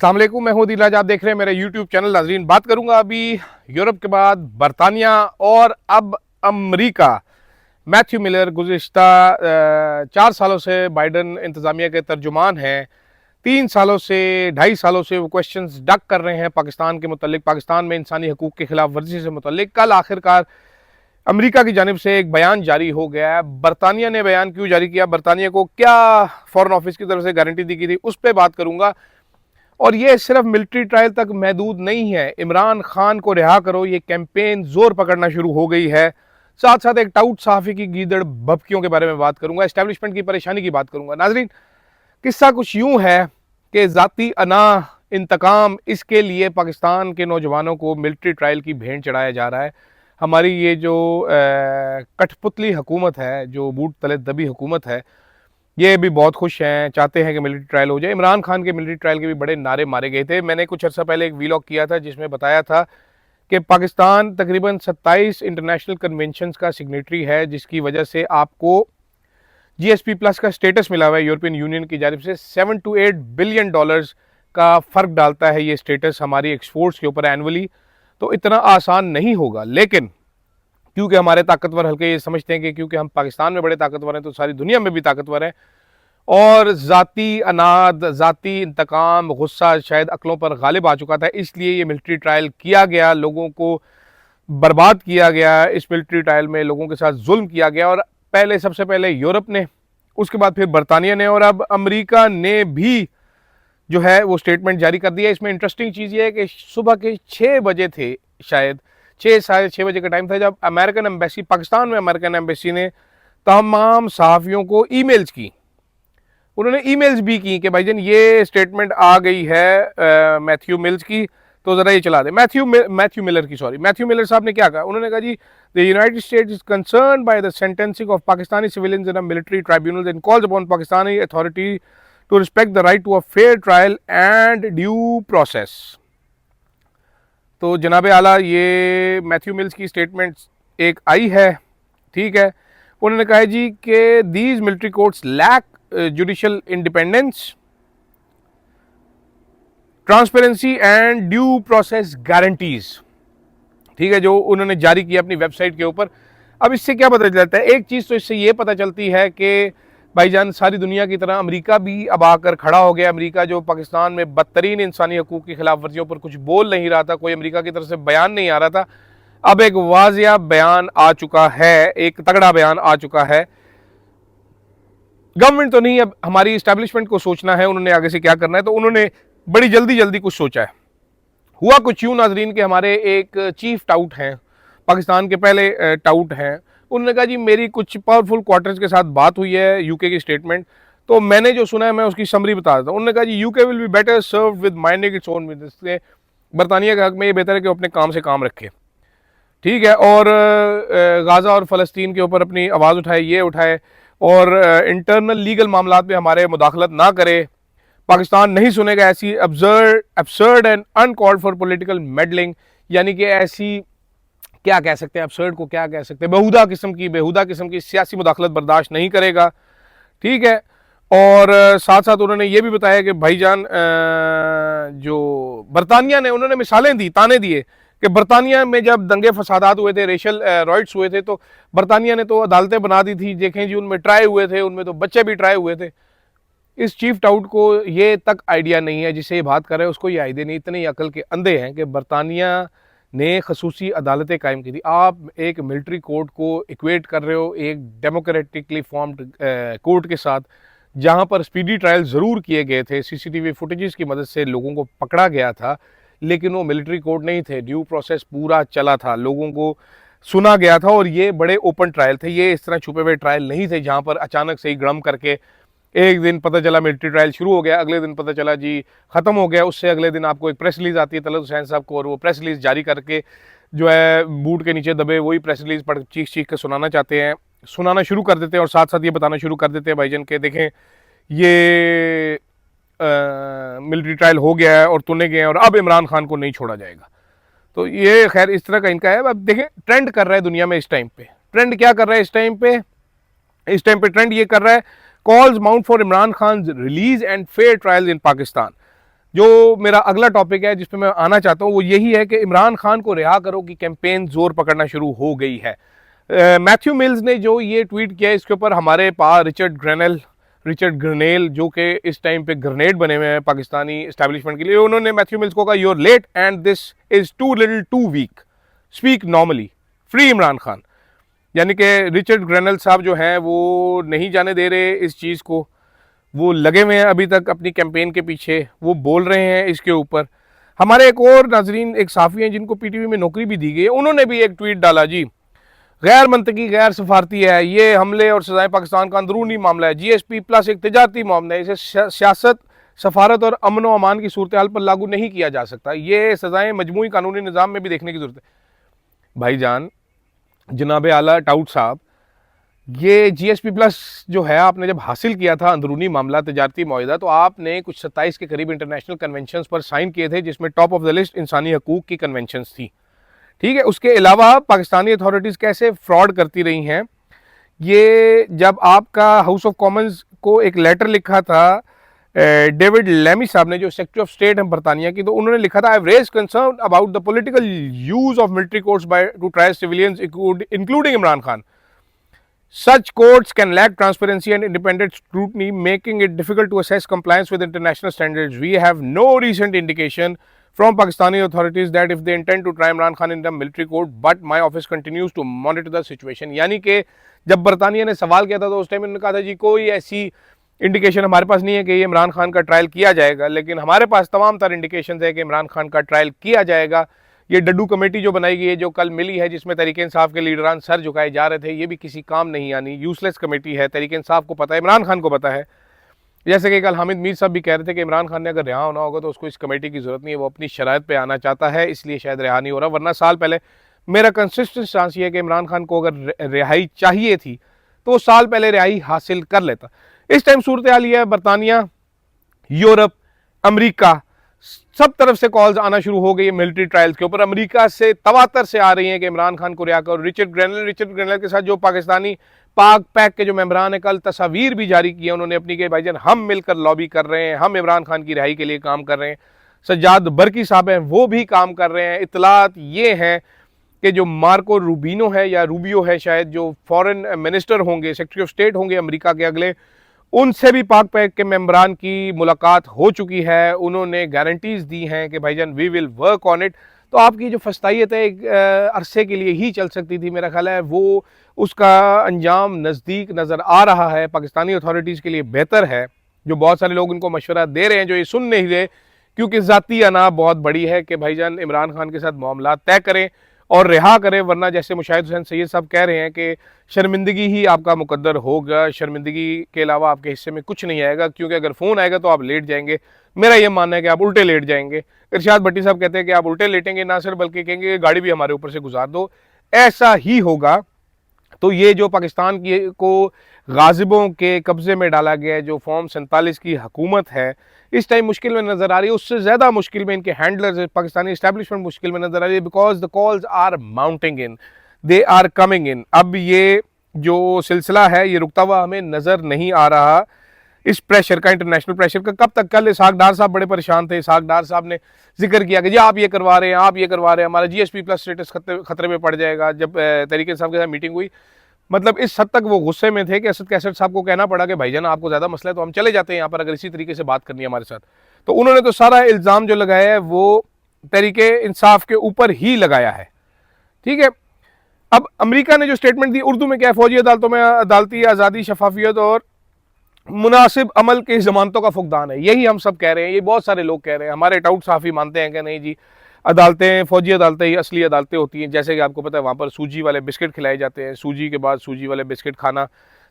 अस्सलाम वालेकुम, मैं हूं दिलाज। आप देख रहे हैं मेरा यूट्यूब चैनल। नाजरीन, बात करूंगा अभी यूरोप के बाद बरतानिया और अब अमरीका। मैथ्यू मिलर गुज़िश्ता 4 सालों से बाइडन इंतज़ामिया के तर्जुमान हैं। 3 सालों से 2.5 सालों से वो क्वेश्चंस डक कर रहे हैं पाकिस्तान के मुतल्लिक, पाकिस्तान में इंसानी हकूक़ के खिलाफ वर्जी से मुतल्लिक। कल आखिरकार अमेरिका की जानिब से एक बयान जारी हो गया है। बरतानिया ने बयान क्यों जारी किया, बरतानिया को क्या फॉरेन ऑफिस की तरफ से गारंटी दी गई थी, उस पर बात करूंगा। और ये सिर्फ मिलिट्री ट्रायल तक महदूद नहीं है। इमरान खान को रिहा करो, ये कैंपेन जोर पकड़ना शुरू हो गई है। साथ साथ एक टाउट सहाफ़ी की गीदड़ भभकियों के बारे में बात करूंगा, एस्टेब्लिशमेंट की परेशानी की बात करूंगा। नाजरीन, किस्सा कुछ यूं है कि ज़ाती अना इंतकाम, इसके लिए पाकिस्तान के नौजवानों को मिलिट्री ट्रायल की भेंट चढ़ाया जा रहा है। हमारी ये जो कठपुतली हुकूमत है, जो बूट तले दबी हुकूमत है, ये भी बहुत खुश हैं, चाहते हैं कि मिलिट्री ट्रायल हो जाए। इमरान खान के मिलिट्री ट्रायल के भी बड़े नारे मारे गए थे। मैंने कुछ अर्सा पहले एक वीलॉग किया था जिसमें बताया था कि पाकिस्तान तकरीबन 27 इंटरनेशनल कन्वेंशंस का सिग्नेटरी है, जिसकी वजह से आपको GSP प्लस का स्टेटस मिला हुआ है यूरोपियन यूनियन की जानिब से। $7 to 8 बिलियन का फ़र्क डालता है ये स्टेटस हमारी एक्सपोर्ट्स के ऊपर एनुअली। तो इतना आसान नहीं होगा, लेकिन क्योंकि हमारे ताकतवर हल्के ये समझते हैं कि क्योंकि हम पाकिस्तान में बड़े ताकतवर हैं तो सारी दुनिया में भी ताकतवर हैं, और ज़ाती अनाद, ज़ाती इंतकाम, गुस्सा शायद अक्लों पर गालिब आ चुका था, इसलिए ये मिलिट्री ट्रायल किया गया। लोगों को बर्बाद किया गया, इस मिलिट्री ट्रायल में लोगों के साथ जुल्म किया गया। और पहले, सबसे पहले यूरोप ने, उसके बाद फिर बरतानिया ने, और अब अमेरिका ने भी जो है वो स्टेटमेंट जारी कर दिया। इसमें इंटरेस्टिंग चीज़ ये है कि सुबह के 6 बजे थे, शायद 6 साढ़े 6 बजे का टाइम था, जब अमेरिकन एम्बेसी, पाकिस्तान में अमेरिकन एम्बेसी ने तमाम सहाफ़ियों को ईमेल्स की। उन्होंने ईमेल्स भी की कि भाईजान ये स्टेटमेंट आ गई है मैथ्यू मिल्स की, तो ज़रा ये चला दे। मैथ्यू मिलर साहब ने क्या कहा, उन्होंने कहा जी, the United States is concern by the sentencing of Pakistani civilians in a military tribunal and calls upon Pakistani authority to respect the right to a fair trial and due process. तो जनाब आला, ये मैथ्यू मिल्स की statement एक आई है, ठीक है। उन्होंने कहा जी कि these military courts lack judicial independence, transparency and due process guarantees, ठीक है, जो उन्होंने जारी किया अपनी वेबसाइट के ऊपर। अब इससे क्या पता चलता है, एक चीज़ तो इससे ये पता चलती है कि भाईजान सारी दुनिया की तरह अमेरिका भी अब आकर खड़ा हो गया। अमेरिका जो पाकिस्तान में बदतरीन इंसानी हकूक़ की खिलाफ वर्जियों पर कुछ बोल नहीं रहा था, कोई अमेरिका की तरफ से बयान नहीं आ रहा था, अब एक वाज़िया बयान आ चुका है, एक तगड़ा बयान आ चुका है। गवर्नमेंट तो नहीं, अब हमारी इस्टेब्लिशमेंट को सोचना है उन्होंने आगे से क्या करना है। तो उन्होंने बड़ी जल्दी जल्दी कुछ सोचा है। हुआ कुछ यूं नाजरीन कि हमारे एक चीफ टाउट हैं, पाकिस्तान के पहले टाउट हैं, उन्होंने कहा जी मेरी कुछ पावरफुल क्वार्टर्स के साथ बात हुई है, यूके की स्टेटमेंट, तो मैंने जो सुना है मैं उसकी समरी बता देता हूँ। उन्होंने कहा जी UK will be better serve with minding its own business, इसलिए बरतानिया के हक में ये बेहतर है कि अपने काम से काम रखे, ठीक है, और गाज़ा और फ़लस्तीन के ऊपर अपनी आवाज़ उठाए, ये उठाए, और इंटरनल लीगल मामलात में हमारे मुदाखलत ना करे। पाकिस्तान नहीं सुनेगा ऐसी absurd and uncalled for political meddling, यानी कि ऐसी, क्या कह सकते हैं, एब्सर्ड को क्या कह सकते हैं, बेहुदा किस्म की सियासी मुदाखलत बर्दाश्त नहीं करेगा, ठीक है। और साथ साथ उन्होंने ये भी बताया कि भाईजान जो बरतानिया ने, उन्होंने मिसालें दी, ताने दिए कि बरतानिया में जब दंगे फसादात हुए थे, रेशल राइट्स हुए थे, तो बरतानिया ने तो अदालतें बना दी थी, देखें जी उनमें ट्राई हुए थे, उनमें तो बच्चे भी ट्राई हुए थे। इस चीफ टाउट को ये तक आइडिया नहीं है, जिसे ये बात कर रहे हैं उसको ये आइडिया नहीं, इतने अकल के अंधे हैं कि बरतानिया ने खसूसी अदालतें कायम की थी। आप एक मिलिट्री कोर्ट को इक्वेट कर रहे हो एक डेमोक्रेटिकली फॉर्म्ड कोर्ट के साथ, जहां पर स्पीडी ट्रायल ज़रूर किए गए थे, CCTV फुटेजेस की मदद से लोगों को पकड़ा गया था, लेकिन वो मिलिट्री कोर्ट नहीं थे। ड्यू प्रोसेस पूरा चला था, लोगों को सुना गया था, और ये बड़े ओपन ट्रायल थे, ये इस तरह छुपे हुए ट्रायल नहीं थे जहाँ पर अचानक से ही गड़म करके एक दिन पता चला मिलिट्री ट्रायल शुरू हो गया, अगले दिन पता चला जी ख़त्म हो गया, उससे अगले दिन आपको एक प्रेस रिलीज़ आती है तलत हुसैन साहब को, और वो प्रेस रिलीज़ जारी करके जो है बूट के नीचे दबे वही प्रेस रिलीज़ पढ़ चीख कर सुनाना चाहते हैं, सुनाना शुरू कर देते हैं, और साथ साथ ये बताना शुरू कर देते हैं भाईजान के देखें ये मिलिट्री ट्रायल हो गया है और तुने गए हैं और अब इमरान खान को नहीं छोड़ा जाएगा। तो ये खैर इस तरह का इनका है। अब देखें ट्रेंड कर रहा है दुनिया में इस टाइम पे, ट्रेंड क्या कर रहा है इस टाइम पे ट्रेंड ये कर रहा है, calls mount for Imran Khan release and fair trial in Pakistan. जो मेरा अगला टॉपिक है जिस पे मैं आना चाहता हूँ वो यही है कि इमरान खान को रिहा करो की कैंपेन जोर पकड़ना शुरू हो गई है। मैथ्यू मिल्स ने जो ये ट्वीट किया इसके ऊपर हमारे पास रिचर्ड ग्रेनेल जो कि इस टाइम पे ग्रेनेड बने हुए हैं पाकिस्तानी एस्टैब्लिशमेंट के लिए, उन्होंने मैथ्यू मिल्स को कहा you're late and this is too little too weak, speak normally, free Imran Khan. यानी कि रिचर्ड ग्रेनेल साहब जो हैं वो नहीं जाने दे रहे इस चीज़ को, वो लगे हुए हैं अभी तक अपनी कैंपेन के पीछे, वो बोल रहे हैं इसके ऊपर। हमारे एक और नाजरीन एक साफ़ी हैं जिनको पीटीवी में नौकरी भी दी गई है, उन्होंने भी एक ट्वीट डाला जी, गैर मंतकी गैर सफारती है, ये हमले और सजाएं पाकिस्तान का अंदरूनी मामला है, जीएसपी प्लस एक तजारती मामला है, इसे सियासत, सफारत और अमन व अमान की सूरत हाल पर लागू नहीं किया जा सकता, ये सजाएं मजमूई कानूनी निज़ाम में भी देखने की जरूरत है। भाईजान जनाब आला टाउट साहब, ये जीएसपी प्लस जो है आपने जब हासिल किया था अंदरूनी मामला तजारती मुआहिदा, तो आपने कुछ 27 के करीब इंटरनेशनल कन्वेंशंस पर साइन किए थे जिसमें टॉप ऑफ द लिस्ट इंसानी हकूक की कन्वेंशंस थी। ठीक है, उसके अलावा पाकिस्तानी अथॉरिटीज़ कैसे फ्रॉड करती रही हैं, ये जब आपका हाउस ऑफ कॉमन्स को एक लेटर लिखा था डेविड लेमी साहब ने जो सेक्रेटरी ऑफ स्टेट है बरतानिया की, तो उन्होंने लिखा था I have raised concern about the political use of military courts by two try civilians including Imran Khan. Such courts can lack transparency and independent scrutiny, making it difficult to assess compliance with international standards. We have no recent indication from Pakistani authorities that if they intend to try Imran Khan in the military court, but my office continues to monitor the situation. यानी कि जब बरतानिया ने सवाल किया था तो उस टाइम उन्होंने कहा था जी कोई ऐसी इंडिकेशन हमारे पास नहीं है कि ये इमरान खान का ट्रायल किया जाएगा, लेकिन हमारे पास तमाम तरह इंडिकेशन है कि इमरान खान का ट्रायल किया जाएगा। ये डड्डू कमेटी जो बनाई गई है जो कल मिली है जिसमें तहरीक इंसाफ के लीडरान सर झुकाए जा रहे थे, ये भी किसी काम नहीं आनी, यूजलेस कमेटी है। तहरीक इंसाफ को पता है, इमरान खान को पता है, जैसे कि कल हामिद मीर साहब भी कह रहे थे कि इमरान खान ने अगर रिहा होना होगा तो उसको इस कमेटी की जरूरत नहीं है, वो अपनी शराइत पे आना चाहता है इसलिए शायद रिहा नहीं हो रहा, वरना साल पहले मेरा कंसिस्टेंट चांस ये है कि इमरान खान को अगर रिहाई चाहिए थी तो साल पहले रिहाई हासिल कर लेता। इस टाइम सूरत हाल ये है, बरतानिया, यूरोप, अमरीका सब तरफ से कॉल्स आना शुरू हो गई है मिलिट्री ट्रायल्स के ऊपर। अमेरिका से तवातर से आ रही हैं कि इमरान खान को रिहा करो। रिचर्ड ग्रेनेल के साथ जो पाकिस्तानी पाक पैक के जो मेंबरान है कल तस्वीर भी जारी की है उन्होंने अपनी के भाईजान हम मिलकर लॉबी कर रहे हैं, हम इमरान खान की रिहाई के लिए काम कर रहे हैं। सज्जाद बरकी साहब हैं वो भी काम कर रहे हैं। इतलात ये हैं कि जो मार्को रूबिनो है या रूबियो है शायद, जो फॉरेन मिनिस्टर होंगे, सेक्रेटरी ऑफ स्टेट होंगे अमेरिका के अगले, उनसे भी पाक पैक के मेंबरान की मुलाकात हो चुकी है। उन्होंने गारंटीज दी हैं कि भाईजान we will work on it. तो आपकी जो फस्तायत है एक अरसे के लिए ही चल सकती थी, मेरा ख्याल है वो उसका अंजाम नज़दीक नज़र आ रहा है। पाकिस्तानी अथॉरिटीज़ के लिए बेहतर है, जो बहुत सारे लोग इनको मशवरा दे रहे हैं जो ये सुन नहीं रहे, क्योंकि ज़ाती अना बहुत बड़ी है कि भाईजान इमरान खान के साथ मामला तय करें और रिहा करें, वरना जैसे मुशाहिद हुसैन सैयद साहब कह रहे हैं कि शर्मिंदगी ही आपका मुकद्दर होगा, शर्मिंदगी के अलावा आपके हिस्से में कुछ नहीं आएगा, क्योंकि अगर फ़ोन आएगा तो आप लेट जाएंगे। मेरा ये मानना है कि आप उल्टे लेट जाएंगे। इरशाद भट्टी साहब कहते हैं कि आप उल्टे लेटेंगे ना सर, बल्कि कहेंगे गाड़ी भी हमारे ऊपर से गुजार दो, ऐसा ही होगा। तो ये जो पाकिस्तान की को गाजिबों के कब्जे में डाला गया है, जो फॉर्म 47 की हुकूमत है, इस टाइम मुश्किल में नजर आ रही है। उससे ज़्यादा मुश्किल में इनके हैंडलर्स, पाकिस्तानी इस्टेब्लिशमेंट मुश्किल में नजर आ रही है, because the calls are mounting in, they are coming in. अब ये जो सिलसिला है ये रुकता हुआ हमें नज़र नहीं आ रहा, इस प्रेशर का, इंटरनेशनल प्रेशर का। कब तक? कल इसहाक डार साहब बड़े परेशान थे। इसहाक डार साहब ने जिक्र किया कि जी आप ये करवा रहे हैं, आप ये करवा रहे हैं, हमारा जीएसपी प्लस स्टेटस खतरे में पड़ जाएगा। जब तहरीक साहब के साथ मीटिंग हुई, मतलब इस हद तक वो गुस्से में थे कि असद कैसर साहब को कहना पड़ा कि भाईजान आपको ज़्यादा मसला है तो हम चले जाते हैं यहाँ पर, अगर इसी तरीके से बात करनी है हमारे साथ। तो उन्होंने तो सारा इल्ज़ाम जो लगाया है वो तहरीके इंसाफ के ऊपर ही लगाया है। ठीक है, अब अमेरिका ने जो स्टेटमेंट दी उर्दू में क्या है, फौजी अदालतों में अदालती आज़ादी, शफाफियत और मुनासिब अमल की ज़मानतों का फुकदान है। यही हम सब कह रहे हैं, ये बहुत सारे लोग कह रहे हैं। हमारे टाउट साफ़ी मानते हैं कि नहीं जी, अदालतें, फौजी अदालतें ही असली अदालतें होती हैं। जैसे कि आपको पता है वहाँ पर सूजी वाले बिस्किट खिलाए जाते हैं, सूजी के बाद सूजी वाले बिस्किट खाना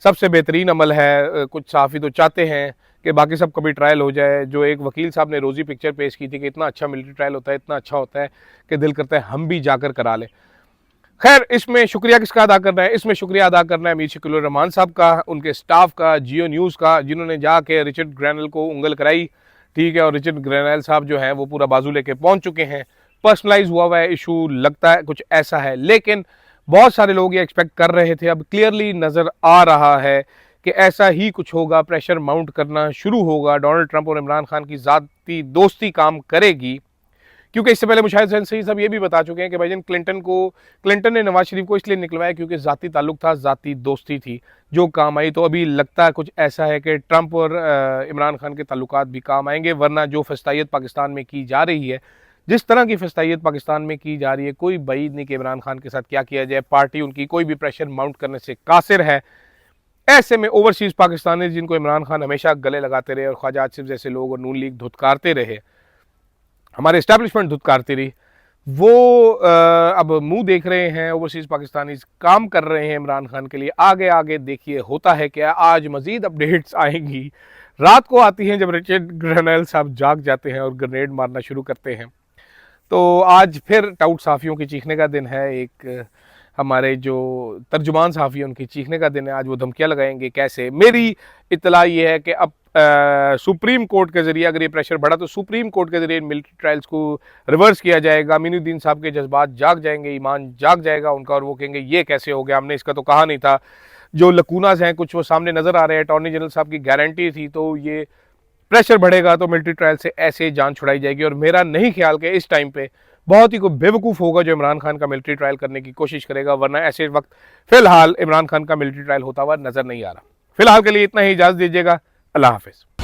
सबसे बेहतरीन अमल है। कुछ साफ़ी तो चाहते हैं कि बाकी सब कभी ट्रायल हो जाए। जो एक वकील साहब ने रोज़ी पिक्चर पेश की थी कि इतना अच्छा मिलिट्री ट्रायल होता है, इतना अच्छा होता है कि दिल करता है हम भी जाकर करा लें। खैर, इसमें शुक्रिया किसका अदा करना है? इसमें शुक्रिया अदा करना है मीर शकील रहमान साहब का, उनके स्टाफ का, जियो न्यूज़ का, जिन्होंने जाके रिचर्ड ग्रेनेल को उंगल कराई। ठीक है, और रिचर्ड ग्रेनेल साहब जो हैं वो पूरा बाजू लेके पहुंच चुके हैं। पर्सनलाइज हुआ हुआ है इशू, लगता है कुछ ऐसा है, लेकिन बहुत सारे लोग ये एक्सपेक्ट कर रहे थे। अब क्लियरली नज़र आ रहा है कि ऐसा ही कुछ होगा, प्रेशर माउंट करना शुरू होगा, डोनाल्ड ट्रंप और इमरान खान की ज़ाती दोस्ती काम करेगी। क्योंकि इससे पहले मुशाहिद हुसैन सईद साहब ये भी बता चुके हैं कि भाईजान क्लिंटन ने नवाज शरीफ को इसलिए निकलवाया क्योंकि ज़ाती ताल्लुक था, ज़ाती दोस्ती थी जो काम आई। तो अभी लगता है कुछ ऐसा है कि ट्रंप और इमरान खान के ताल्लुकात भी काम आएंगे, वरना जो फस्तायत पाकिस्तान में की जा रही है, जिस तरह की फस्तायत पाकिस्तान में की जा रही है, कोई बईद नहीं कि इमरान खान के साथ क्या किया जाए। पार्टी उनकी कोई भी प्रेशर माउंट करने से कासिर है। ऐसे में ओवरसीज़ पाकिस्तानी जिनको इमरान खान हमेशा गले लगाते रहे और ख्वाजा आसिफ जैसे लोग और नून लीग धुतकारते रहे, हमारे इस्टेब्लिशमेंट धुतकारती रही, वो अब मुंह देख रहे हैं। ओवरसीज़ पाकिस्तानी काम कर रहे हैं इमरान खान के लिए। आगे आगे देखिए होता है क्या। आज मजीद अपडेट्स आएंगी, रात को आती हैं जब रिचर्ड ग्रेनेल साहब जाग जाते हैं और ग्रेनेड मारना शुरू करते हैं। तो आज फिर टाउट सहाफ़ियों की चीखने का दिन है। एक हमारे जो तर्जुमान सहाफ़ी उनकी चीखने का दिन है। आज वो धमकियाँ लगाएंगे। कैसे? मेरी इत्तला ये है कि अब सुप्रीम कोर्ट के ज़रिए अगर ये प्रेशर बढ़ा तो सुप्रीम कोर्ट के ज़रिए मिलिट्री ट्रायल्स को रिवर्स किया जाएगा। अमीनुद्दीन साहब के जज्बात जाग जाएंगे, ईमान जाग जाएगा उनका, और वो कहेंगे ये कैसे हो गया, हमने इसका तो कहा नहीं था। जो लकूनाज हैं कुछ वो सामने नज़र आ रहे हैं। अटॉर्नी जनरल साहब की गारंटी थी, तो ये प्रेशर बढ़ेगा तो मिलिट्री ट्रायल से ऐसे जान छुड़ाई जाएगी। और मेरा नहीं ख्याल कि इस टाइम पे बहुत ही कोई बेवकूफ़ होगा जो इमरान खान का मिलिट्री ट्रायल करने की कोशिश करेगा, वरना ऐसे वक्त फ़िलहाल इमरान खान का मिलिट्री ट्रायल होता हुआ नज़र नहीं आ रहा। फिलहाल के लिए इतना ही, इजाज़त दीजिएगा। अल्लाह हाफ़िज़।